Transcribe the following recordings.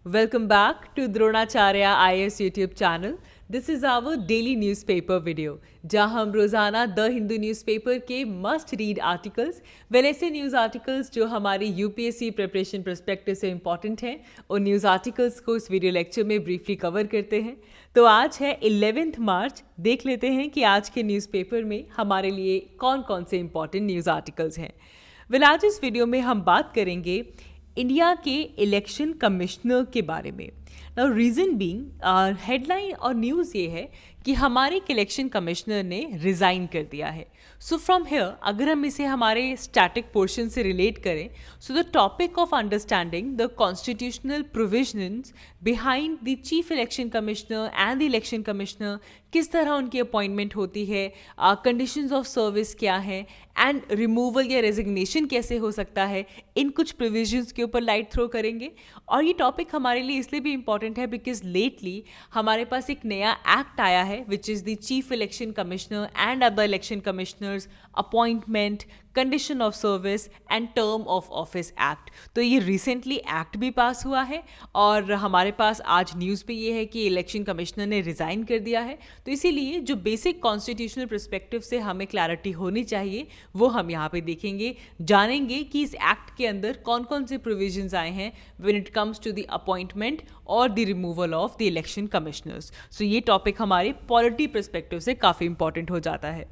Welcome back to Dronacharya IAS YouTube channel. This is our daily newspaper video, जहां हम रोजाना the Hindu newspaper के must read articles ऐसे news articles जो हमारी यूपीएससी प्रिपरेशन पर्सपेक्टिव से इंपॉर्टेंट हैं, उन न्यूज़ आर्टिकल्स को इस वीडियो लेक्चर में ब्रीफली कवर करते हैं। तो आज है 11 मार्च। देख लेते हैं कि आज के न्यूज़पेपर में हमारे लिए कौन कौन से इंपॉर्टेंट न्यूज़ आर्टिकल्स हैं। आज इस वीडियो में हम बात करेंगे इंडिया के इलेक्शन कमिश्नर के बारे में। नाउ रीज़न बीइंग हेडलाइन और न्यूज़ ये है कि हमारे इलेक्शन कमिश्नर ने रिज़ाइन कर दिया है। सो फ्रॉम हियर अगर हम इसे हमारे स्टैटिक पोर्शन से रिलेट करें, so the topic of understanding the constitutional provisions behind the chief election commissioner and the election commissioner, किस तरह उनकी अपॉइंटमेंट होती है, कंडीशंस ऑफ सर्विस क्या है एंड रिमूवल या रेजिग्नेशन कैसे हो सकता है, इन कुछ प्रोविजंस के ऊपर लाइट थ्रो करेंगे। और ये टॉपिक हमारे लिए इसलिए भी इंपॉर्टेंट है बिकॉज लेटली हमारे पास एक नया एक्ट आया है which is the chief election commissioner and other election commissioners appointment, condition of service and term of office act. तो ये रिसेंटली एक्ट भी पास हुआ है और हमारे पास आज न्यूज़ पे ये है कि इलेक्शन कमिश्नर ने रिज़ाइन कर दिया है। तो इसीलिए जो बेसिक कॉन्स्टिट्यूशनल पर्सपेक्टिव से हमें क्लैरिटी होनी चाहिए वो हम यहाँ पे देखेंगे, जानेंगे कि इस एक्ट के अंदर कौन कौन से प्रोविजंस आए हैं when it comes to the appointment और the removal of the election commissioners. So ये टॉपिक हमारे पॉलिटी पर्सपेक्टिव से काफ़ी इंपॉर्टेंट हो जाता है।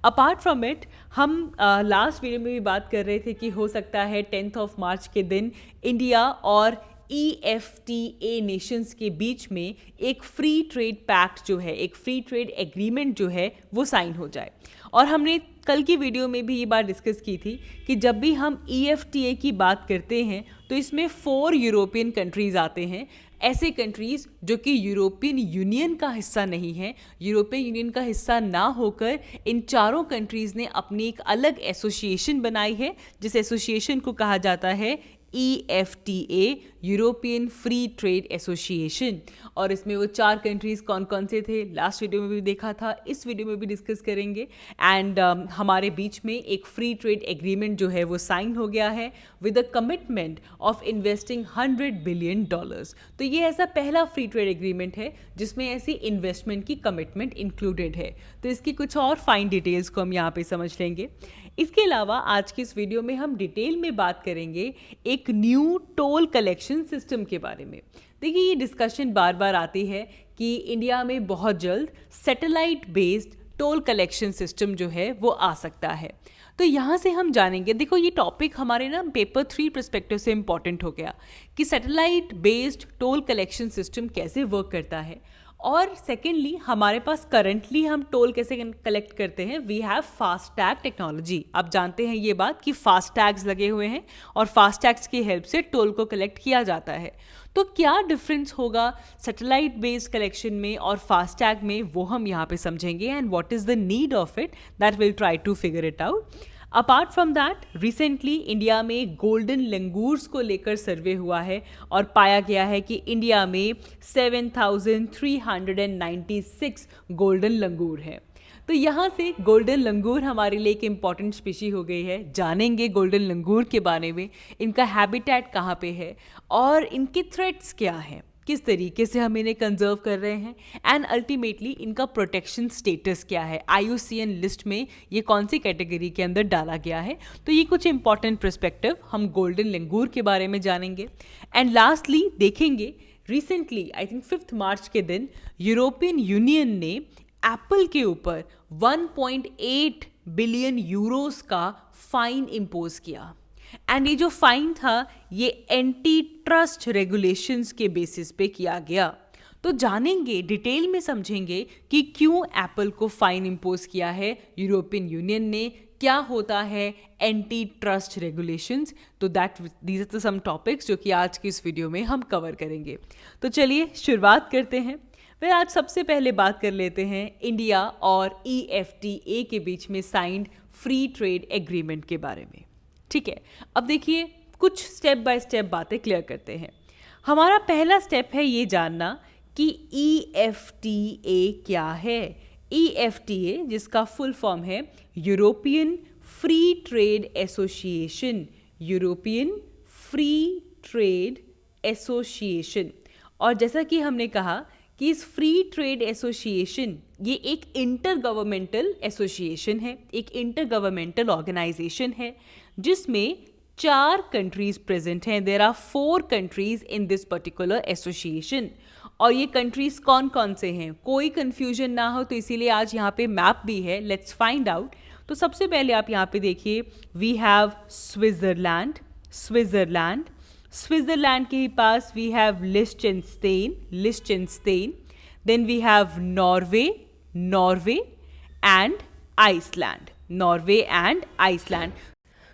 अपार्ट फ्रॉम इट हम लास्ट वीडियो में भी बात कर रहे थे कि हो सकता है 10 मार्च के दिन इंडिया और EFTA नेशंस के बीच में एक फ्री ट्रेड पैक्ट जो है, एक फ्री ट्रेड एग्रीमेंट जो है वो साइन हो जाए। और हमने कल की वीडियो में भी ये बात डिस्कस की थी कि जब भी हम EFTA की बात करते हैं तो इसमें 4 यूरोपियन कंट्रीज़ आते हैं, ऐसे कंट्रीज़ जो कि यूरोपियन यूनियन का हिस्सा नहीं है। यूरोपियन यूनियन का हिस्सा ना होकर इन चारों कंट्रीज़ ने अपनी एक अलग एसोसिएशन बनाई है, जिस एसोसिएशन को कहा जाता है EFTA, European free trade association. और इसमें वो 4 कंट्रीज़ कौन कौन से थे लास्ट वीडियो में भी देखा था, इस वीडियो में भी डिस्कस करेंगे। एंड हमारे बीच में एक फ्री ट्रेड एग्रीमेंट जो है वो साइन हो गया है with a commitment of investing $100 billion. तो ये ऐसा पहला फ्री ट्रेड एग्रीमेंट है जिसमें ऐसी इन्वेस्टमेंट की कमिटमेंट इंक्लूडेड है। तो इसकी कुछ और फाइन डिटेल्स को हम यहाँ पे समझ लेंगे। इसके अलावा आज की इस वीडियो में हम डिटेल में बात करेंगे एक न्यू टोल कलेक्शन सिस्टम के बारे में। देखिए ये डिस्कशन बार बार आती है कि इंडिया में बहुत जल्द satellite based toll collection system जो है वो आ सकता है। तो यहाँ से हम जानेंगे, देखो ये टॉपिक हमारे ना पेपर 3 पर्सपेक्टिव से इंपॉर्टेंट हो गया कि satellite based toll collection system कैसे वर्क करता है। और सेकेंडली हमारे पास करंटली हम टोल कैसे कलेक्ट करते हैं, वी हैव फास्टैग टेक्नोलॉजी। आप जानते हैं ये बात कि फास्टैग्स लगे हुए हैं और फास्टैग्स की हेल्प से टोल को कलेक्ट किया जाता है। तो क्या डिफरेंस होगा सैटेलाइट बेस्ड कलेक्शन में और फास्टैग में, वो हम यहाँ पे समझेंगे and what is the need of it, that will try to figure it out. Apart from that recently India में गोल्डन लंगूर्स को लेकर सर्वे हुआ है और पाया गया है कि इंडिया में 7,396 गोल्डन लंगूर हैं। तो यहाँ से गोल्डन लंगूर हमारे लिए एक इम्पॉर्टेंट स्पीशी हो गई है। जानेंगे गोल्डन लंगूर के बारे में, इनका हैबिटेट कहाँ पे है और इनके थ्रेट्स क्या हैं, किस तरीके से हम इन्हें कंजर्व कर रहे हैं एंड अल्टीमेटली इनका प्रोटेक्शन स्टेटस क्या है, IUCN लिस्ट में ये कौन सी कैटेगरी के अंदर डाला गया है। तो ये कुछ इंपॉर्टेंट पर्सपेक्टिव हम गोल्डन लंगूर के बारे में जानेंगे। एंड लास्टली देखेंगे रिसेंटली आई थिंक 5 मार्च के दिन यूरोपियन यूनियन ने एप्पल के ऊपर 1.8 बिलियन यूरोस का फाइन इम्पोज किया। एंड ये जो फाइन था ये एंटी ट्रस्ट रेगुलेशंस के बेसिस पे किया गया। तो जानेंगे, डिटेल में समझेंगे कि क्यों एप्पल को फाइन इम्पोज किया है यूरोपियन यूनियन ने, क्या होता है एंटी ट्रस्ट रेगुलेशंस। तो दीज आर सम टॉपिक्स जो कि आज की इस वीडियो में हम कवर करेंगे। तो चलिए शुरुआत करते हैं। फिर आज सबसे पहले बात कर लेते हैं इंडिया और EFTA के बीच में साइंड फ्री ट्रेड एग्रीमेंट के बारे में। ठीक है, अब देखिए कुछ स्टेप बाय स्टेप बातें क्लियर करते हैं। हमारा पहला स्टेप है ये जानना कि EFTA क्या है। EFTA जिसका फुल फॉर्म है European free trade association, European free trade association. और जैसा कि हमने कहा कि इस फ्री ट्रेड एसोसिएशन ये एक इंटर गवर्नमेंटल एसोसिएशन है, एक इंटर गवर्नमेंटल ऑर्गेनाइजेशन है जिसमें 4 कंट्रीज प्रेजेंट हैं. There are 4 countries in this particular association. और ये कंट्रीज कौन कौन से हैं, कोई कंफ्यूजन ना हो तो इसीलिए आज यहाँ पे मैप भी है. Let's find out. तो सबसे पहले आप यहाँ पे देखिए, वी हैव स्विट्जरलैंड. स्विट्जरलैंड के ही पास we have Liechtenstein. Then we have Norway and Iceland.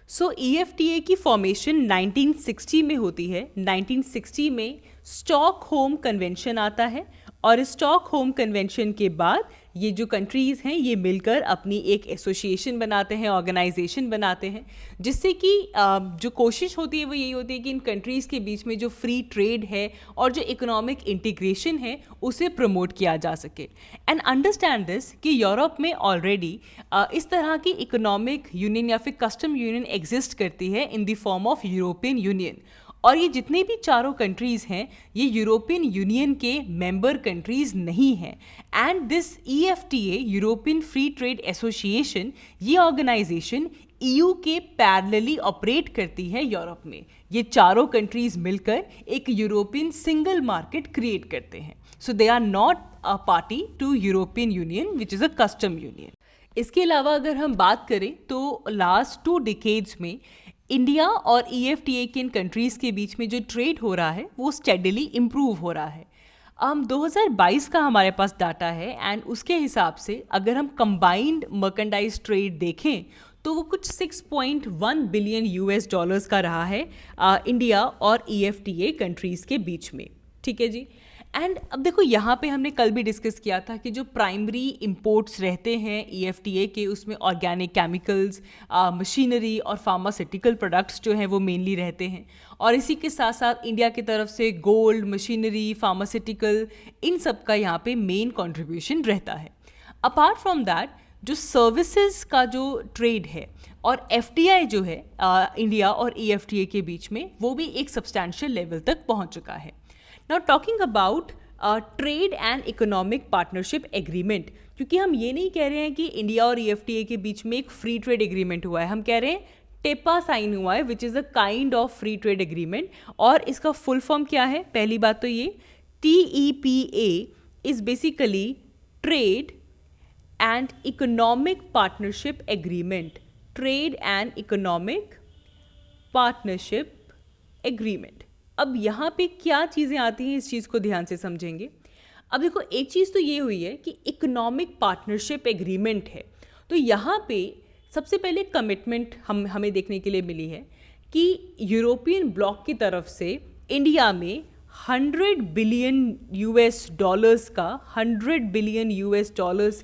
So EFTA की फॉर्मेशन 1960 में होती है. 1960 में स्टॉकहोम कन्वेंशन आता है और स्टॉकहोम कन्वेंशन के बाद ये जो कंट्रीज़ हैं ये मिलकर अपनी एक एसोसिएशन बनाते हैं, ऑर्गेनाइजेशन बनाते हैं, जिससे कि जो कोशिश होती है वो यही होती है कि इन कंट्रीज़ के बीच में जो फ्री ट्रेड है और जो इकोनॉमिक इंटीग्रेशन है उसे प्रमोट किया जा सके. एंड अंडरस्टैंड दिस कि यूरोप में ऑलरेडी इस तरह की इकोनॉमिक यूनियन या फिर कस्टम यूनियन एग्जिस्ट करती है in the form of European union. और ये जितने भी चारों कंट्रीज़ हैं ये यूरोपियन यूनियन के मेंबर कंट्रीज़ नहीं हैं. And this EFTA European free trade association, ये ऑर्गेनाइजेशन EU के पैरेलली ऑपरेट करती है यूरोप में. ये चारों कंट्रीज़ मिलकर एक यूरोपियन सिंगल मार्केट क्रिएट करते हैं. So they are not a party to European Union which is a custom union. इसके अलावा अगर हम बात करें तो लास्ट 2 डिकेड्स में इंडिया और EFTA के इन कंट्रीज़ के बीच में जो ट्रेड हो रहा है वो स्टेडली इम्प्रूव हो रहा है. 2022 का हमारे पास डाटा है एंड उसके हिसाब से अगर हम कंबाइंड मर्केंडाइज ट्रेड देखें तो वो कुछ $6.1 बिलियन का रहा है इंडिया और EFTA कंट्रीज़ के बीच में. ठीक है जी. एंड अब देखो यहाँ पे हमने कल भी डिस्कस किया था कि जो प्राइमरी इंपोर्ट्स रहते हैं EFTA के, उसमें ऑर्गेनिक केमिकल्स, मशीनरी और फार्मास्यूटिकल प्रोडक्ट्स जो हैं वो मेनली रहते हैं. और इसी के साथ साथ इंडिया की तरफ से गोल्ड, मशीनरी, फार्मास्यूटिकल, इन सब का यहाँ पे मेन कंट्रीब्यूशन रहता है. अपार्ट फ्रॉम दैट जो सर्विसेज का जो ट्रेड है और FDI जो है इंडिया और EFTA के बीच में, वो भी एक सब्सटैंशियल लेवल तक पहुँच चुका है. Now talking about trade and economic partnership agreement, क्योंकि हम ये नहीं कह रहे हैं कि इंडिया और EFTA के बीच में एक फ्री ट्रेड एग्रीमेंट हुआ है, हम कह रहे हैं टेपा साइन हुआ है विच is a kind of free trade agreement. और इसका फुल फॉर्म क्या है? पहली बात तो ये TEPA is basically trade and economic partnership agreement. Trade and economic partnership agreement. अब यहाँ पे क्या चीज़ें आती हैं, इस चीज़ को ध्यान से समझेंगे. अब देखो, एक चीज़ तो ये हुई है कि इकोनॉमिक पार्टनरशिप एग्रीमेंट है, तो यहाँ पे सबसे पहले कमिटमेंट हमें देखने के लिए मिली है कि यूरोपियन ब्लॉक की तरफ से इंडिया में $100 बिलियन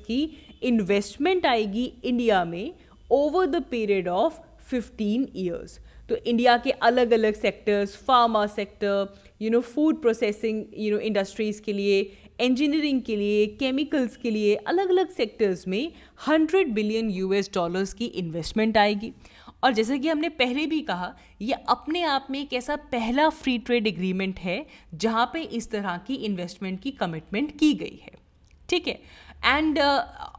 की इन्वेस्टमेंट आएगी इंडिया में over the period of 15 years. तो इंडिया के अलग अलग sectors, pharma sector, food processing, industries के लिए, इंजीनियरिंग के लिए, केमिकल्स के लिए, अलग अलग सेक्टर्स में $100 बिलियन की इन्वेस्टमेंट आएगी. और जैसे कि हमने पहले भी कहा, ये अपने आप में एक ऐसा पहला फ्री ट्रेड एग्रीमेंट है जहाँ पे इस तरह की इन्वेस्टमेंट की कमिटमेंट की गई है. ठीक है. एंड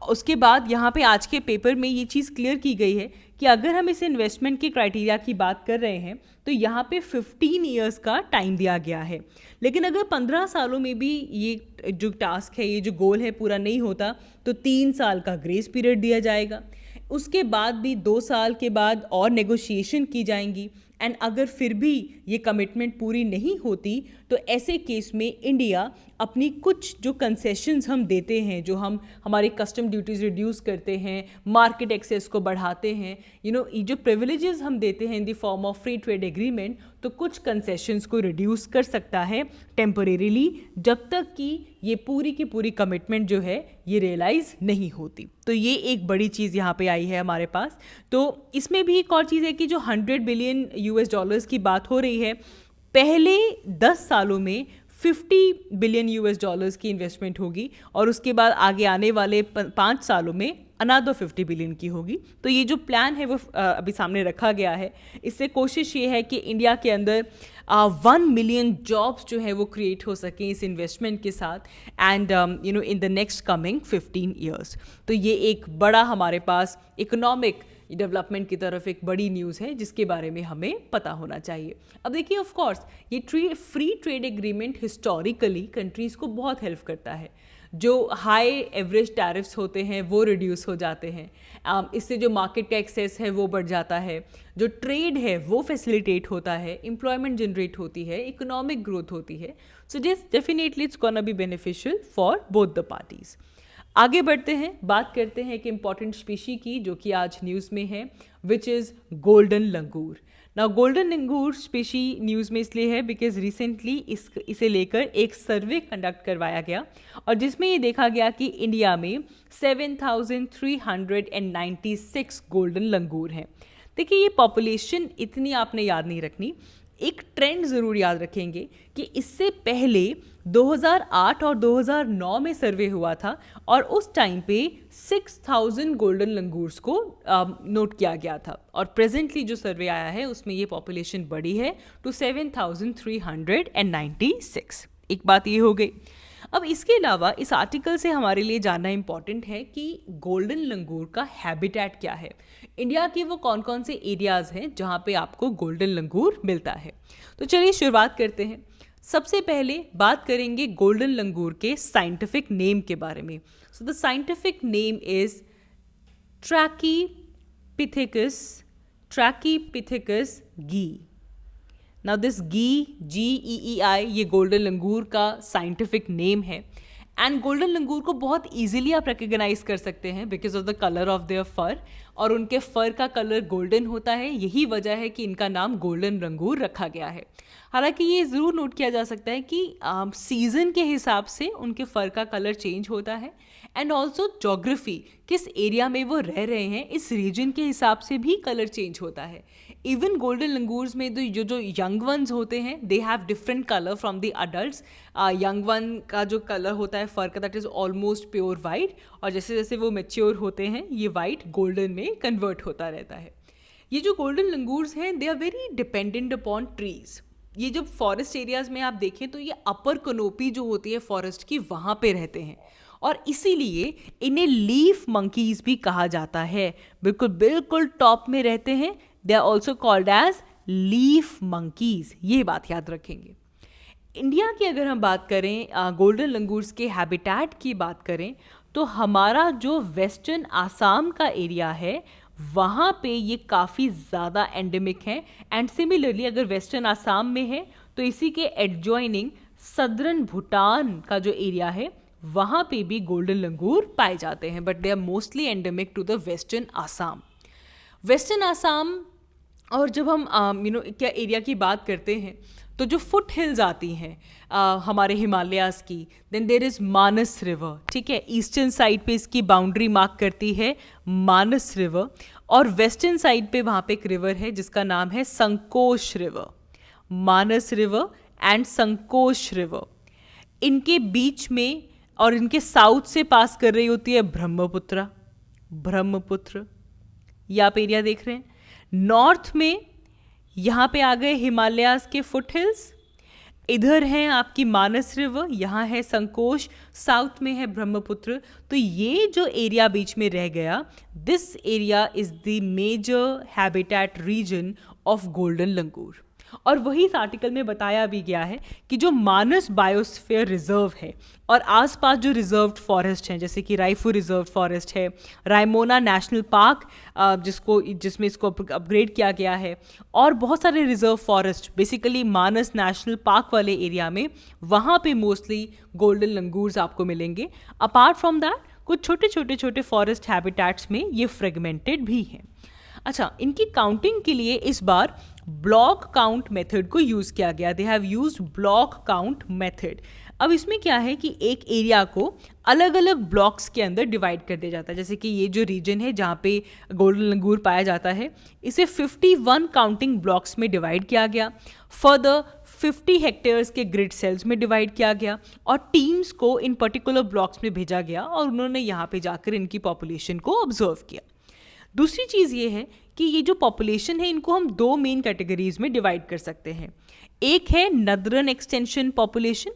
उसके बाद यहाँ पे आज के पेपर में ये चीज़ क्लियर की गई है कि अगर हम इस इन्वेस्टमेंट के क्राइटेरिया की बात कर रहे हैं तो यहाँ पे 15 ईयर्स का टाइम दिया गया है. लेकिन अगर 15 सालों में भी ये जो टास्क है, ये जो गोल है पूरा नहीं होता तो 3 साल का ग्रेस पीरियड दिया जाएगा. उसके बाद भी 2 साल के बाद और नेगोशिएशन की जाएंगी. एंड अगर फिर भी ये कमिटमेंट पूरी नहीं होती तो ऐसे केस में इंडिया अपनी कुछ जो कंसेशंस हम देते हैं, जो हम हमारे कस्टम ड्यूटीज़ रिड्यूस करते हैं, मार्केट एक्सेस को बढ़ाते हैं, ये जो प्रिविलेजेस हम देते हैं in the form of free trade agreement, तो कुछ कंसेशंस को रिड्यूस कर सकता है टेम्परेरीली, जब तक कि ये पूरी की पूरी कमिटमेंट जो है ये रियलाइज़ नहीं होती. तो ये एक बड़ी चीज़ यहाँ पे आई है हमारे पास. तो इसमें भी एक और चीज़ है कि जो $100 बिलियन की बात हो रही है, पहले 10 सालों में $50 बिलियन की इन्वेस्टमेंट होगी और उसके बाद आगे आने वाले 5 सालों में अनदर 50 बिलियन की होगी। तो ये जो प्लान है वो अभी सामने रखा गया है। इससे कोशिश ये है कि इंडिया के अंदर 1 मिलियन जॉब्स जो है वो क्रिएट हो सकें इस इन्वेस्टमेंट के साथ and in the next coming 15 years. तो ये एक बड़ा हमारे पास इकोनॉमिक डेवलपमेंट की तरफ एक बड़ी न्यूज़ है जिसके बारे में हमें पता होना चाहिए। अब देखिए ऑफ कोर्स ये free trade agreement historically countries को बहुत हेल्प करता है। जो हाई एवरेज टैरिफ्स होते हैं वो रिड्यूस हो जाते हैं, इससे जो मार्केट का एक्सेस है वो बढ़ जाता है, जो ट्रेड है वो फैसिलिटेट होता है, एम्प्लॉयमेंट जनरेट होती है, इकोनॉमिक ग्रोथ होती है। So definitely it's gonna be beneficial for both the parties. आगे बढ़ते हैं, बात करते हैं एक इम्पॉर्टेंट स्पीशी की जो कि आज न्यूज़ में है, विच इज़ गोल्डन लंगूर। ना गोल्डन लंगूर स्पीशी न्यूज़ में इसलिए है बिकॉज रिसेंटली इसे लेकर एक सर्वे कंडक्ट करवाया गया और जिसमें ये देखा गया कि इंडिया में 7,396 गोल्डन लंगूर हैं। देखिए ये पॉपुलेशन इतनी आपने याद नहीं रखनी, एक ट्रेंड ज़रूर याद रखेंगे कि इससे पहले 2008 और 2009 में सर्वे हुआ था और उस टाइम पे 6,000 गोल्डन लंगूर्स को नोट किया गया था और प्रेजेंटली जो सर्वे आया है उसमें ये पॉपुलेशन बढ़ी है टू 7,396। एक बात ये हो गई। अब इसके अलावा इस आर्टिकल से हमारे लिए जानना इम्पॉर्टेंट है कि गोल्डन लंगूर का हैबिटेट क्या है, इंडिया के वो कौन कौन से एरियाज़ हैं जहाँ पे आपको गोल्डन लंगूर मिलता है। तो चलिए शुरुआत करते हैं। सबसे पहले बात करेंगे गोल्डन लंगूर के साइंटिफिक नेम के बारे में। So the scientific name is Trachypithecus geei. Now this GEEI ये गोल्डन लंगूर का साइंटिफिक नेम है एंड गोल्डन लंगूर को बहुत इजीली आप रिकग्नाइज कर सकते हैं because of the colour of their fur, और उनके फर का कलर गोल्डन होता है। यही वजह है कि इनका नाम गोल्डन लंगूर रखा गया है। हालांकि ये ज़रूर नोट किया जा सकता है कि सीज़न के हिसाब से उनके फर का कलर चेंज होता है एंड ऑल्सो जोग्राफी, किस एरिया में वो रह रहे हैं इस रीजन के हिसाब से भी कलर चेंज होता है। इवन गोल्डन लंगूर्स में जो यंग वंस होते हैं they have different colour from the adults. Young one का जो कलर होता है फर का that is almost pure white, और जैसे जैसे वो मैच्योर होते हैं ये वाइट गोल्डन में कन्वर्ट होता रहता है। ये जो गोल्डन लंगूर्स हैं they are very dependent upon trees. ये जब फॉरेस्ट एरियाज़ में आप देखें तो ये अपर कनोपी जो होती है फॉरेस्ट की वहाँ पे रहते हैं और इसीलिए इन्हें लीफ मंकीज़ भी कहा जाता है। बिल्कुल बिल्कुल टॉप में रहते हैं। They are also called as leaf monkeys, ये बात याद रखेंगे। इंडिया की अगर हम बात करें गोल्डन लंगूर्स के हैबिटेट की बात करें तो हमारा जो वेस्टर्न आसाम का एरिया है वहाँ पे ये काफ़ी ज़्यादा एंडेमिक है एंड सिमिलरली अगर वेस्टर्न आसाम में है तो इसी के एडजॉइनिंग सदर्न भूटान का जो एरिया है वहाँ पे भी गोल्डन लंगूर पाए जाते हैं, but they are mostly endemic to the western Assam. Western Assam और जब हम क्या एरिया की बात करते हैं तो जो फुट हिल्स आती हैं हमारे हिमालयाज़ की, then there is Manas river, ठीक है। ईस्टर्न साइड पे इसकी बाउंड्री मार्क करती है मानस रिवर और वेस्टर्न साइड पे वहाँ पे एक रिवर है जिसका नाम है Sankosh river. Manas river and Sankosh river, इनके बीच में और इनके साउथ से पास कर रही होती है ब्रह्मपुत्र। ये आप एरिया देख रहे हैं। नॉर्थ में यहाँ पे आ गए हिमालयाज़ के फुट हिल्स, इधर हैं आपकी मानस रिवर, यहाँ है संकोश, साउथ में है ब्रह्मपुत्र। तो ये जो एरिया बीच में रह गया, this area is the major habitat region of golden langur. और वही इस आर्टिकल में बताया भी गया है कि जो मानस बायोस्फीयर रिजर्व है और आसपास जो रिजर्व्ड फॉरेस्ट हैं जैसे कि रायपुर रिजर्व्ड फॉरेस्ट है, रायमोना नेशनल पार्क जिसमें इसको अपग्रेड किया गया है, और बहुत सारे रिजर्व फॉरेस्ट बेसिकली मानस नेशनल पार्क वाले एरिया में, वहाँ पे मोस्टली गोल्डन लंगूर्स आपको मिलेंगे। अपार्ट फ्रॉम दैट कुछ छोटे फॉरेस्ट हैबिटेट्स में ये फ्रेगमेंटेड भी हैं। अच्छा, इनकी काउंटिंग के लिए इस बार ब्लॉक काउंट मेथड को यूज़ किया गया। They have used block count method. अब इसमें क्या है कि एक एरिया को अलग अलग ब्लॉक्स के अंदर डिवाइड कर दिया जाता है। जैसे कि ये जो रीजन है जहाँ पे गोल्डन लंगूर पाया जाता है, इसे 51 काउंटिंग ब्लॉक्स में डिवाइड किया गया। फर्दर 50 हेक्टेयर्स के ग्रिड सेल्स में डिवाइड किया गया और टीम्स को इन पर्टिकुलर ब्लॉक्स में भेजा गया और उन्होंने यहाँ पे जाकर इनकी पॉपुलेशन को ऑब्जर्व किया। दूसरी चीज़ ये है कि ये जो पॉपुलेशन है इनको हम दो मेन कैटेगरीज में डिवाइड कर सकते हैं। एक है नदर्न एक्सटेंशन पॉपुलेशन,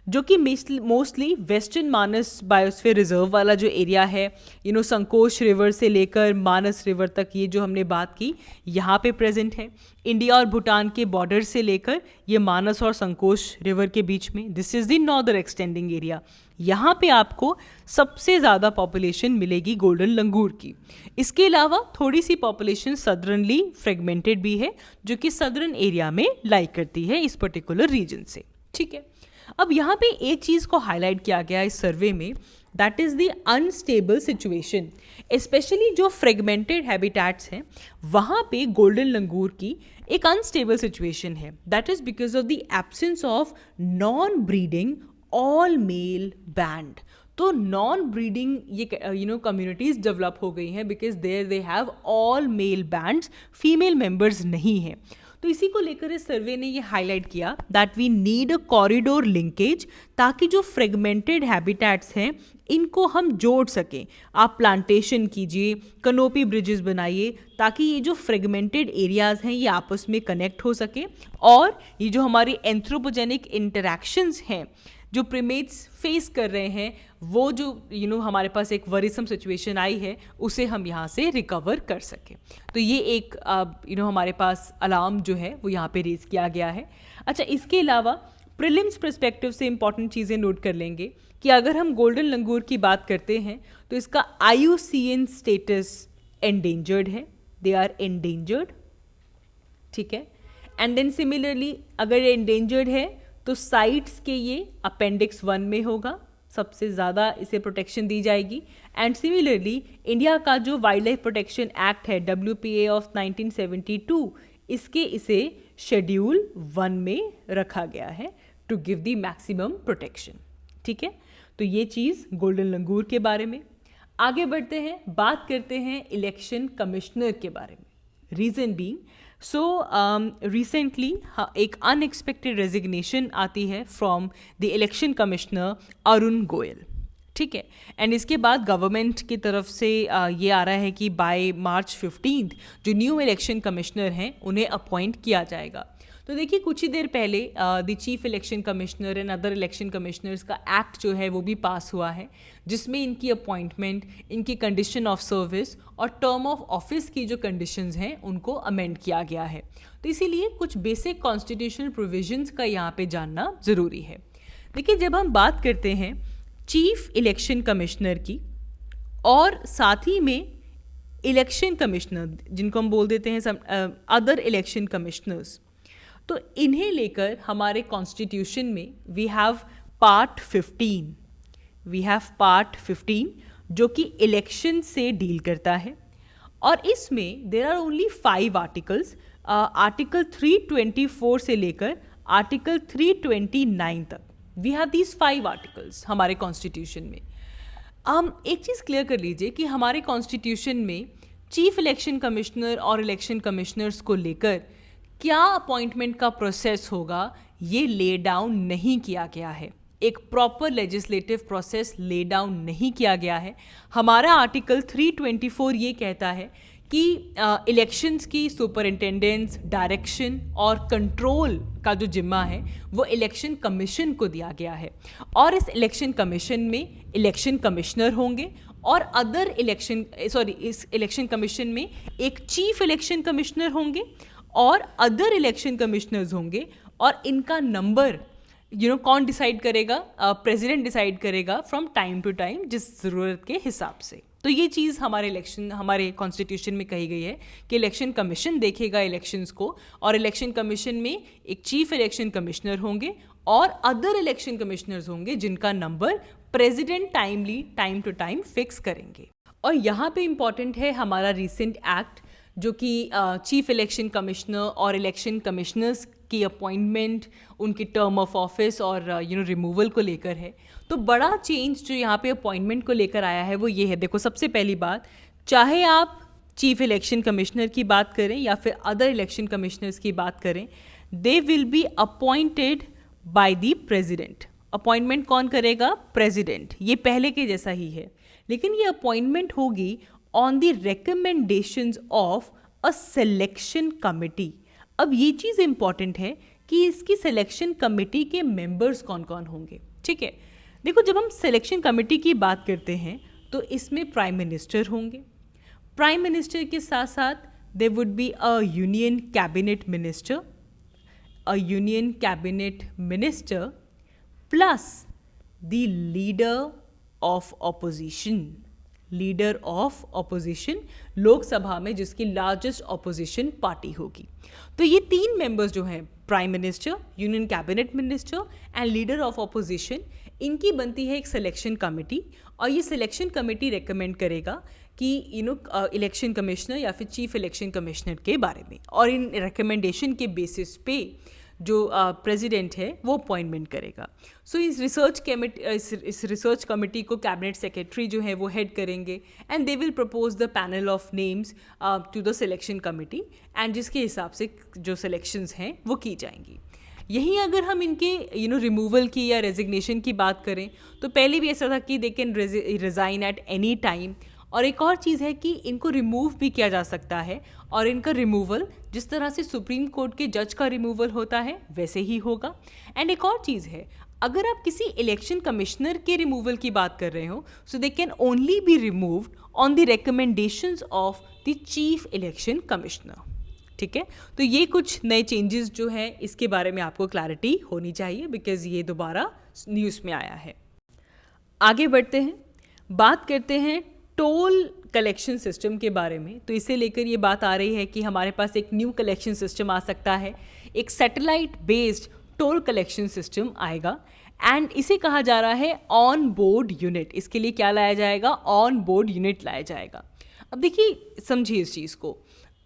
जो कि मोस्टली वेस्टर्न मानस बायोस्फीयर रिजर्व वाला जो एरिया है, संकोश रिवर से लेकर मानस रिवर तक, ये जो हमने बात की यहाँ पे प्रेजेंट है। इंडिया और भूटान के बॉर्डर से लेकर ये मानस और संकोश रिवर के बीच में, this is the northern extending area. यहाँ पे आपको सबसे ज़्यादा पॉपुलेशन मिलेगी गोल्डन लंगूर की। इसके अलावा थोड़ी सी पॉपुलेशन सदर्नली फ्रेगमेंटेड भी है, जो कि सदर्न एरिया में लाई करती है इस पर्टिकुलर रीजन से। ठीक है, अब यहाँ पे एक चीज़ को हाईलाइट किया गया इस सर्वे में, that is the unstable situation. Specially जो फ्रेगमेंटेड हैबिटेट्स हैं वहाँ पे गोल्डन लंगूर की एक अनस्टेबल सिचुएशन है। That is because of the absence of non breeding all male band. तो नॉन ब्रीडिंग ये कम्युनिटीज़ डेवलप हो गई हैं because there they have all male bands, female members नहीं हैं। तो इसी को लेकर इस सर्वे ने ये हाईलाइट किया that we need a corridor linkage, ताकि जो फ्रेगमेंटेड हैबिटेट्स हैं इनको हम जोड़ सकें। आप प्लांटेशन कीजिए, कनोपी ब्रिजेस बनाइए, ताकि ये जो फ्रेगमेंटेड एरियाज़ हैं ये आपस में कनेक्ट हो सके और ये जो हमारी एंथ्रोपोजेनिक इंटरैक्शंस हैं जो प्रीमेट्स फेस कर रहे हैं, वो जो हमारे पास एक वरीसम सिचुएशन आई है उसे हम यहाँ से रिकवर कर सकें। तो ये एक हमारे पास अलार्म जो है वो यहाँ पे रेज किया गया है। अच्छा, इसके अलावा प्रीलिम्स पर्सपेक्टिव से इंपॉर्टेंट चीज़ें नोट कर लेंगे कि अगर हम गोल्डन लंगूर की बात करते हैं तो इसका IUCN स्टेटस एंडेंजर्ड है, दे आर एंडेंजर्ड। ठीक है, एंड देन सिमिलरली अगर एंडेंजर्ड है तो साइट्स के ये अपेंडिक्स 1 में होगा, सबसे ज़्यादा इसे प्रोटेक्शन दी जाएगी। एंड सिमिलरली इंडिया का जो वाइल्ड लाइफ प्रोटेक्शन एक्ट है WPA ऑफ 1972, इसे शेड्यूल 1 में रखा गया है to give the maximum protection. ठीक है, तो ये चीज़ गोल्डन लंगूर के बारे में। आगे बढ़ते हैं, बात करते हैं इलेक्शन कमिश्नर के बारे में। रीज़न बीइंग रिसेंटली एक अनएक्सपेक्टेड रेजिग्नेशन आती है from the election commissioner Arun Goyal. ठीक है, एंड इसके बाद गवर्नमेंट की तरफ से ये आ रहा है कि बाय मार्च 15 जो न्यू इलेक्शन कमिश्नर हैं उन्हें अपॉइंट किया जाएगा। तो देखिए, कुछ ही देर पहले the chief election commissioner and other election commissioners का एक्ट जो है वो भी पास हुआ है, जिसमें इनकी अपॉइंटमेंट, इनकी कंडीशन ऑफ सर्विस और टर्म ऑफ ऑफिस की जो कंडीशंस हैं उनको अमेंड किया गया है। तो इसीलिए कुछ बेसिक कॉन्स्टिट्यूशनल प्रोविजंस का यहाँ पे जानना ज़रूरी है। देखिए, जब हम बात करते हैं चीफ इलेक्शन कमिश्नर की और साथ ही में इलेक्शन कमिश्नर जिनको हम बोल देते हैं अदर इलेक्शन कमिश्नर्स, तो इन्हें लेकर हमारे कॉन्स्टिट्यूशन में वी हैव पार्ट 15 जो कि इलेक्शन से डील करता है और इसमें there are only 5 articles, article 324 से लेकर आर्टिकल 329 तक। वी हैव दीज 5 आर्टिकल्स हमारे कॉन्स्टिट्यूशन में। एक चीज़ क्लियर कर लीजिए कि हमारे कॉन्स्टिट्यूशन में चीफ इलेक्शन कमिश्नर और इलेक्शन कमिश्नर्स को लेकर क्या अपॉइंटमेंट का प्रोसेस होगा ये ले डाउन नहीं किया गया है। एक proper legislative process lay down नहीं किया गया है। हमारा आर्टिकल 324 ये कहता है कि इलेक्शंस की सुपरिंटेंडेंस, डायरेक्शन और कंट्रोल का जो जिम्मा है वो इलेक्शन कमीशन को दिया गया है और इस इलेक्शन कमीशन में इलेक्शन कमिश्नर होंगे और इस इलेक्शन कमीशन में एक चीफ इलेक्शन कमिश्नर होंगे और अदर इलेक्शन कमिश्नर्स होंगे और इनका नंबर कौन डिसाइड करेगा? प्रेसिडेंट डिसाइड करेगा फ्रॉम टाइम टू टाइम जिस ज़रूरत के हिसाब से। तो ये चीज़ हमारे कॉन्स्टिट्यूशन में कही गई है कि इलेक्शन कमीशन देखेगा इलेक्शंस को और इलेक्शन कमीशन में एक चीफ इलेक्शन कमिश्नर होंगे और अदर इलेक्शन कमिश्नर्स होंगे जिनका number president time to time fix करेंगे। और यहाँ पे इम्पॉर्टेंट है हमारा रिसेंट एक्ट जो कि चीफ इलेक्शन कमिश्नर और इलेक्शन कमिश्नर्स की अपॉइंटमेंट, उनकी टर्म ऑफ ऑफिस और रिमूवल को लेकर है। तो बड़ा चेंज जो यहाँ पे अपॉइंटमेंट को लेकर आया है वो ये है। देखो, सबसे पहली बात, चाहे आप चीफ इलेक्शन कमिश्नर की बात करें या फिर अदर इलेक्शन कमिश्नर्स की बात करें, they will be appointed by the president. Appointment कौन करेगा? प्रेजिडेंट। ये पहले के जैसा ही है, लेकिन ये अपॉइंटमेंट होगी on the recommendations of a selection committee. अब ये चीज़ इंपॉर्टेंट है कि इसकी सिलेक्शन कमिटी के मेंबर्स कौन कौन होंगे। ठीक है, देखो जब हम सिलेक्शन कमिटी की बात करते हैं तो इसमें प्राइम मिनिस्टर होंगे। प्राइम मिनिस्टर के साथ साथ they would be a union cabinet minister, a union cabinet minister plus the leader of opposition। Leader of opposition, Lok Sabha में जिसकी लार्जेस्ट ऑपोजिशन पार्टी होगी। तो ये तीन मेंबर्स जो हैं, prime minister, union cabinet minister and leader of opposition, इनकी बनती है एक सिलेक्शन कमेटी। और ये सिलेक्शन कमेटी रेकमेंड करेगा कि इलेक्शन कमिश्नर या फिर चीफ इलेक्शन कमिश्नर के बारे में, और इन रिकमेंडेशन के बेसिस पे जो प्रेसिडेंट है वो अपॉइंटमेंट करेगा। सो इस रिसर्च कमेटी को कैबिनेट सेक्रेटरी जो है वो हेड करेंगे and they will propose the panel of names to the selection committee, and जिसके हिसाब से जो सिलेक्शंस हैं वो की जाएंगी। यहीं अगर हम इनके रिमूवल की या रेजिग्नेशन की बात करें तो पहले भी ऐसा था कि they can resign at any time, और एक और चीज़ है कि इनको रिमूव भी किया जा सकता है, और इनका रिमूवल जिस तरह से सुप्रीम कोर्ट के जज का रिमूवल होता है वैसे ही होगा। एंड एक और चीज़ है, अगर आप किसी इलेक्शन कमिश्नर के रिमूवल की बात कर रहे हो so they can only be removed on the recommendations of the chief election commissioner. ठीक है, तो ये कुछ नए चेंजेस जो हैं इसके बारे में आपको क्लैरिटी होनी चाहिए, बिकॉज ये दोबारा न्यूज़ में आया है। आगे बढ़ते हैं, बात करते हैं टोल कलेक्शन सिस्टम के बारे में। तो इसे लेकर ये बात आ रही है कि हमारे पास एक न्यू कलेक्शन सिस्टम आ सकता है, एक satellite based toll collection system आएगा, एंड इसे कहा जा रहा है ऑन बोर्ड यूनिट। इसके लिए क्या लाया जाएगा? ऑन बोर्ड यूनिट लाया जाएगा। अब देखिए, समझिए इस चीज़ को,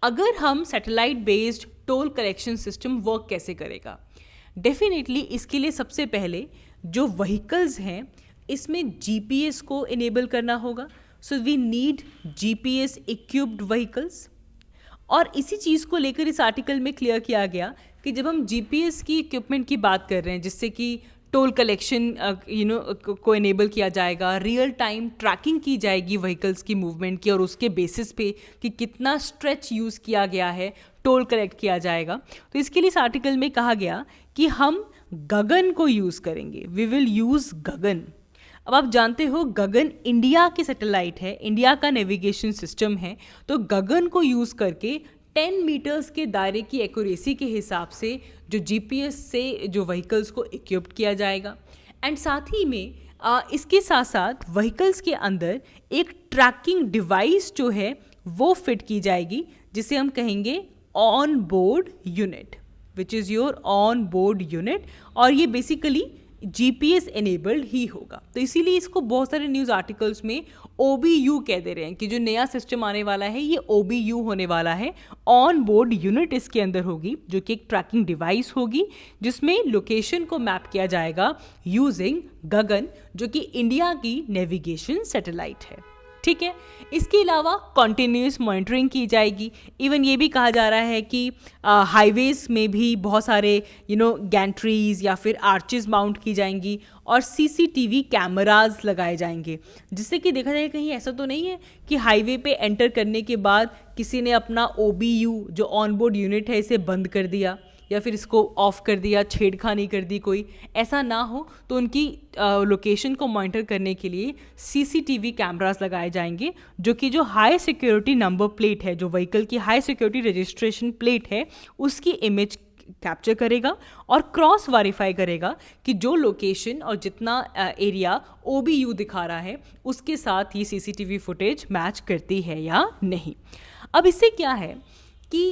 अगर हम satellite based toll collection system work कैसे करेगा? डेफिनेटली इसके लिए सबसे पहले जो व्हीकल्स हैं इसमें GPS को इनेबल करना होगा। So we need GPS equipped vehicles. और इसी चीज़ को लेकर इस आर्टिकल में क्लियर किया गया कि जब हम GPS की इक्विपमेंट की बात कर रहे हैं जिससे कि टोल कलेक्शन को इनेबल किया जाएगा, रियल टाइम ट्रैकिंग की जाएगी व्हीकल्स की मूवमेंट की, और उसके बेसिस पे कि कितना स्ट्रेच यूज़ किया गया है टोल कलेक्ट किया जाएगा। तो इसके लिए इस आर्टिकल में कहा गया कि हम गगन को यूज़ करेंगे, वी विल यूज़ गगन। अब आप जानते हो गगन इंडिया की सैटेलाइट है, इंडिया का नेविगेशन सिस्टम है, तो गगन को यूज़ करके 10 मीटर्स के दायरे की एक्यूरेसी के हिसाब से जो GPS से जो व्हीकल्स को इक्विप्ड किया जाएगा। एंड साथ ही में इसके साथ साथ व्हीकल्स के अंदर एक ट्रैकिंग डिवाइस जो है वो फिट की जाएगी, जिसे हम कहेंगे on board unit, which is your on board unit, और ये बेसिकली GPS इनेबल्ड ही होगा। तो इसीलिए इसको बहुत सारे न्यूज़ आर्टिकल्स में OBU कह दे रहे हैं कि जो नया सिस्टम आने वाला है ये OBU होने वाला है। ऑन बोर्ड यूनिट इसके अंदर होगी, जो कि एक ट्रैकिंग डिवाइस होगी जिसमें लोकेशन को मैप किया जाएगा यूजिंग गगन, जो कि इंडिया की नेविगेशन सैटेलाइट है। ठीक है, इसके अलावा कॉन्टिन्यूस मॉनिटरिंग की जाएगी। इवन ये भी कहा जा रहा है कि हाईवेज में भी बहुत सारे गैंट्रीज या फिर आर्चेस माउंट की जाएंगी और CCTV कैमराज लगाए जाएंगे, जिससे कि देखा जाए कहीं ऐसा तो नहीं है कि हाईवे पे एंटर करने के बाद किसी ने अपना OBU जो ऑन बोर्ड यूनिट है इसे बंद कर दिया या फिर इसको ऑफ कर दिया, छेड़खानी कर दी कोई, ऐसा ना हो। तो उनकी लोकेशन को मॉनिटर करने के लिए CCTV कैमरास लगाए जाएंगे, जो कि जो हाई सिक्योरिटी नंबर प्लेट है, जो व्हीकल की हाई सिक्योरिटी रजिस्ट्रेशन प्लेट है, उसकी इमेज कैप्चर करेगा और क्रॉस वेरीफाई करेगा कि जो लोकेशन और जितना एरिया OBU दिखा रहा है उसके साथ ही CCTV फुटेज मैच करती है या नहीं। अब इससे क्या है कि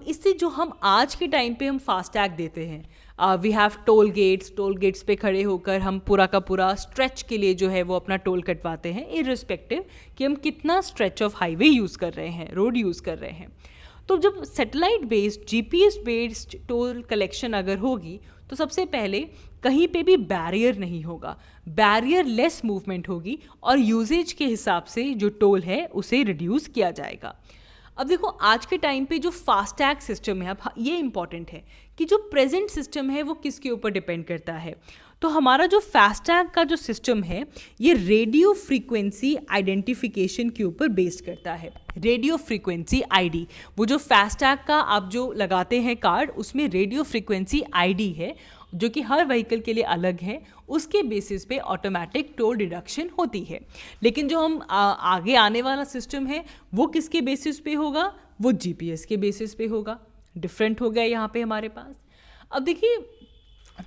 इससे जो हम आज के टाइम पे हम फास्टैग देते हैं, वी हैव टोल गेट्स पे खड़े होकर हम पूरा का पूरा स्ट्रेच के लिए जो है वो अपना टोल कटवाते हैं, इररिस्पेक्टिव कि हम कितना स्ट्रेच ऑफ हाईवे यूज़ कर रहे हैं, रोड यूज़ कर रहे हैं। तो जब satellite based GPS based toll collection अगर होगी तो सबसे पहले कहीं पे भी बैरियर नहीं होगा, बैरियर लेस मूवमेंट होगी और यूजेज के हिसाब से जो टोल है उसे रिड्यूस किया जाएगा। अब देखो, आज के टाइम पे जो फास्टैग सिस्टम है, अब ये इंपॉर्टेंट है कि जो प्रेजेंट सिस्टम है वो किसके ऊपर डिपेंड करता है। तो हमारा जो फास्टैग का जो सिस्टम है ये रेडियो फ्रीक्वेंसी आइडेंटिफिकेशन के ऊपर बेस्ड करता है। रेडियो फ्रीक्वेंसी आईडी, वो जो फास्टैग का आप जो लगाते हैं कार्ड, उसमें रेडियो फ्रीक्वेंसी आईडी है जो कि हर व्हीकल के लिए अलग है, उसके बेसिस पे ऑटोमेटिक टोल डिडक्शन होती है। लेकिन जो हम आगे आने वाला सिस्टम है वो किसके बेसिस पे होगा, वो जीपीएस के बेसिस पे होगा। डिफरेंट हो गया यहाँ पे हमारे पास। अब देखिए,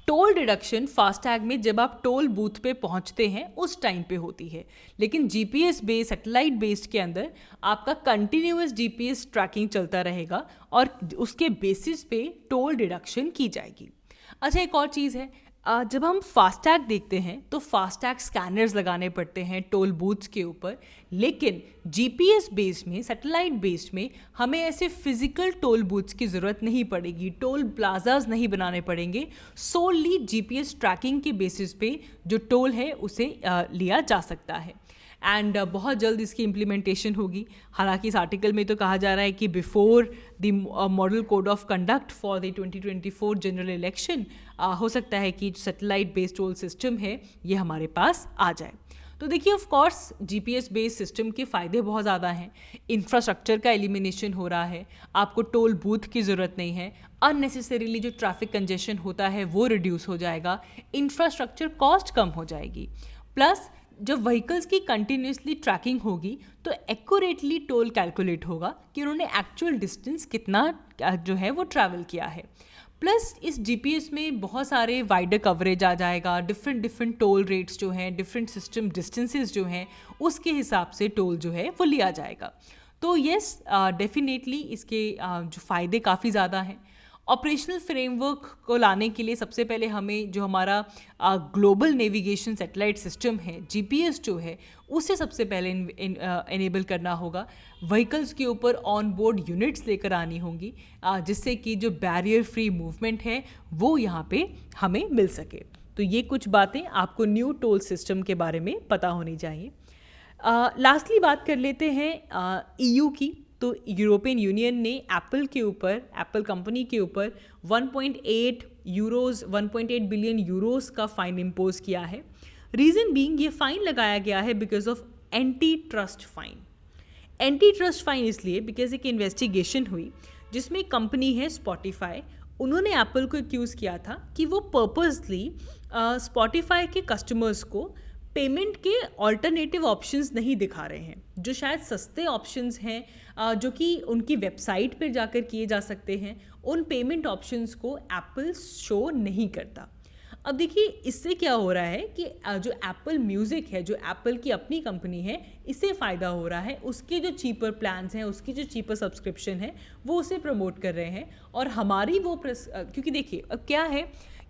टोल डिडक्शन फास्टैग में जब आप टोल बूथ पे पहुंचते हैं उस टाइम पे होती है, लेकिन जीपीएस बेस्ड सैटेलाइट बेस्ड के अंदर आपका कंटिन्यूअस जीपीएस ट्रैकिंग चलता रहेगा और उसके बेसिस पे टोल डिडक्शन की जाएगी। अच्छा, एक और चीज़ है, जब हम फास्टैग देखते हैं तो फास्टैग स्कैनर्स लगाने पड़ते हैं टोल बूथ्स के ऊपर, लेकिन जीपीएस बेस्ड में, सैटेलाइट बेस्ड में हमें ऐसे फिजिकल टोल बूथ्स की ज़रूरत नहीं पड़ेगी, टोल प्लाजाज नहीं बनाने पड़ेंगे। सोली जीपीएस ट्रैकिंग के बेसिस पे जो टोल है उसे लिया जा सकता है एंड बहुत जल्द इसकी इम्प्लीमेंटेशन होगी। हालांकि इस आर्टिकल में तो कहा जा रहा है कि before the model code of conduct for the 2024 general election हो सकता है कि सैटेलाइट बेस्ड टोल सिस्टम है ये हमारे पास आ जाए। तो देखिए, of course GPS based system के फ़ायदे बहुत ज़्यादा हैं। इंफ्रास्ट्रक्चर का एलिमिनेशन हो रहा है, आपको टोल बूथ की ज़रूरत नहीं है, अननेसेसरीली जो ट्रैफिक कंजेशन होता है वो रिड्यूस हो जाएगा, इंफ्रास्ट्रक्चर कॉस्ट कम हो जाएगी, प्लस जब व्हीकल्स की कंटिन्यूसली ट्रैकिंग होगी तो एक्यूरेटली टोल कैलकुलेट होगा कि उन्होंने एक्चुअल डिस्टेंस कितना जो है वो ट्रैवल किया है। प्लस इस जीपीएस में बहुत सारे वाइडर कवरेज आ जाएगा, डिफरेंट टोल रेट्स जो हैं, डिफरेंट सिस्टम डिस्टेंसेस जो हैं, उसके हिसाब से टोल जो है वो लिया जाएगा। तो येस, डेफिनेटली इसके जो फ़ायदे काफ़ी ज़्यादा हैं। ऑपरेशनल फ्रेमवर्क को लाने के लिए सबसे पहले हमें जो हमारा ग्लोबल नेविगेशन सैटेलाइट सिस्टम है, जीपीएस जो है, उसे सबसे पहले इनेबल करना होगा। व्हीकल्स के ऊपर ऑन बोर्ड यूनिट्स लेकर आनी होंगी जिससे कि जो बैरियर फ्री मूवमेंट है वो यहाँ पे हमें मिल सके। तो ये कुछ बातें आपको न्यू टोल सिस्टम के बारे में पता होनी चाहिए। लास्टली बात कर लेते हैं ईयू की। तो यूरोपियन यूनियन ने एप्पल के ऊपर, एप्पल कंपनी के ऊपर 1.8 बिलियन यूरोस का फाइन इम्पोज किया है। रीज़न बीइंग, ये फ़ाइन लगाया गया है because of anti trust fine. Anti trust fine इसलिए बिकॉज एक इन्वेस्टिगेशन हुई जिसमें कंपनी है स्पॉटिफाई, उन्होंने एप्पल को एक्यूज़ किया था कि वो पर्पसली स्पॉटिफाई के कस्टमर्स को पेमेंट के ऑल्टरनेटिव ऑप्शंस नहीं दिखा रहे हैं, जो शायद सस्ते ऑप्शंस हैं जो कि उनकी वेबसाइट पर जाकर किए जा सकते हैं, उन पेमेंट ऑप्शंस को एप्पल शो नहीं करता। अब देखिए, इससे क्या हो रहा है कि जो एप्पल म्यूज़िक है, जो एप्पल की अपनी कंपनी है, इससे फ़ायदा हो रहा है। उसके जो चीपर प्लान्स हैं, उसकी जो चीपर सब्सक्रिप्शन है, वो उसे प्रमोट कर रहे हैं। और हमारी वो क्योंकि देखिए, अब क्या है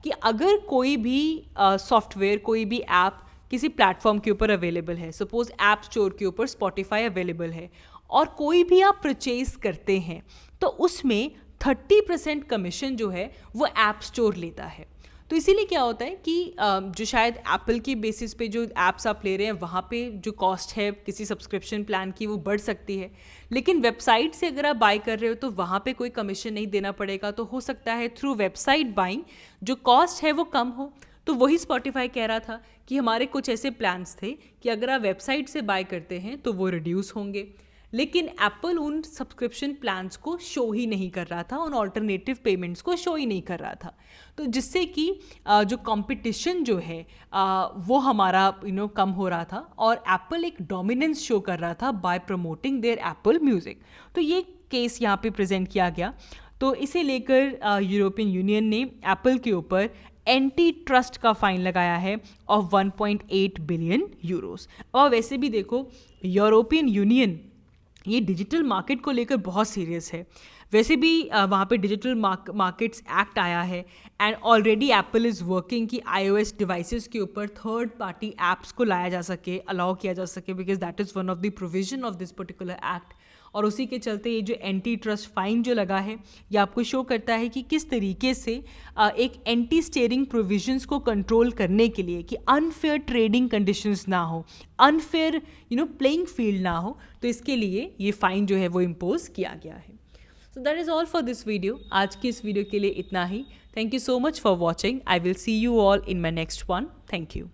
कि अगर कोई भी सॉफ्टवेयर, कोई भी ऐप किसी प्लेटफॉर्म के ऊपर अवेलेबल है, सपोज ऐप स्टोर के ऊपर स्पॉटिफाई अवेलेबल है, और कोई भी आप परचेज करते हैं तो उसमें 30% कमीशन जो है वो ऐप स्टोर लेता है। तो इसीलिए क्या होता है कि जो शायद एप्पल की बेसिस पे जो ऐप्स आप ले रहे हैं वहाँ पे जो कॉस्ट है किसी सब्सक्रिप्शन प्लान की वो बढ़ सकती है, लेकिन वेबसाइट से अगर आप बाय कर रहे हो तो वहाँ पे कोई कमीशन नहीं देना पड़ेगा। तो हो सकता है थ्रू वेबसाइट बाइंग जो कॉस्ट है वो कम हो। तो वही स्पॉटिफाई कह रहा था कि हमारे कुछ ऐसे प्लान्स थे कि अगर आप वेबसाइट से बाय करते हैं तो वो रिड्यूस होंगे, लेकिन एप्पल उन सब्सक्रिप्शन प्लान्स को शो ही नहीं कर रहा था, उन ऑल्टरनेटिव पेमेंट्स को शो ही नहीं कर रहा था। तो जिससे कि जो कंपटीशन जो है वो हमारा कम हो रहा था और एप्पल एक डोमिनेंस शो कर रहा था by promoting their Apple music. तो ये केस यहाँ पे प्रेजेंट किया गया। तो इसे लेकर यूरोपियन यूनियन ने एप्पल के ऊपर एंटी ट्रस्ट का फाइन लगाया है ऑफ 1.8 बिलियन यूरोस। और वैसे भी देखो, यूरोपियन यूनियन ये डिजिटल मार्केट को लेकर बहुत सीरियस है। वैसे भी वहाँ पे डिजिटल मार्केट्स एक्ट आया है and already Apple is working कि iOS डिवाइसेस के ऊपर थर्ड पार्टी ऐप्स को लाया जा सके, अलाउ किया जा सके, because that is one of the provision of this particular act. और उसी के चलते ये जो एंटी ट्रस्ट फाइन जो लगा है ये आपको शो करता है कि किस तरीके से एक एंटी स्टेयरिंग प्रोविजंस को कंट्रोल करने के लिए कि अनफेयर ट्रेडिंग कंडीशंस ना हो, अनफेयर प्लेइंग फील्ड ना हो, तो इसके लिए ये फ़ाइन जो है वो इम्पोज किया गया है। So that is all for this video. आज की इस वीडियो के लिए इतना ही. Thank you so much for watching. I will see you all in my next one. Thank you.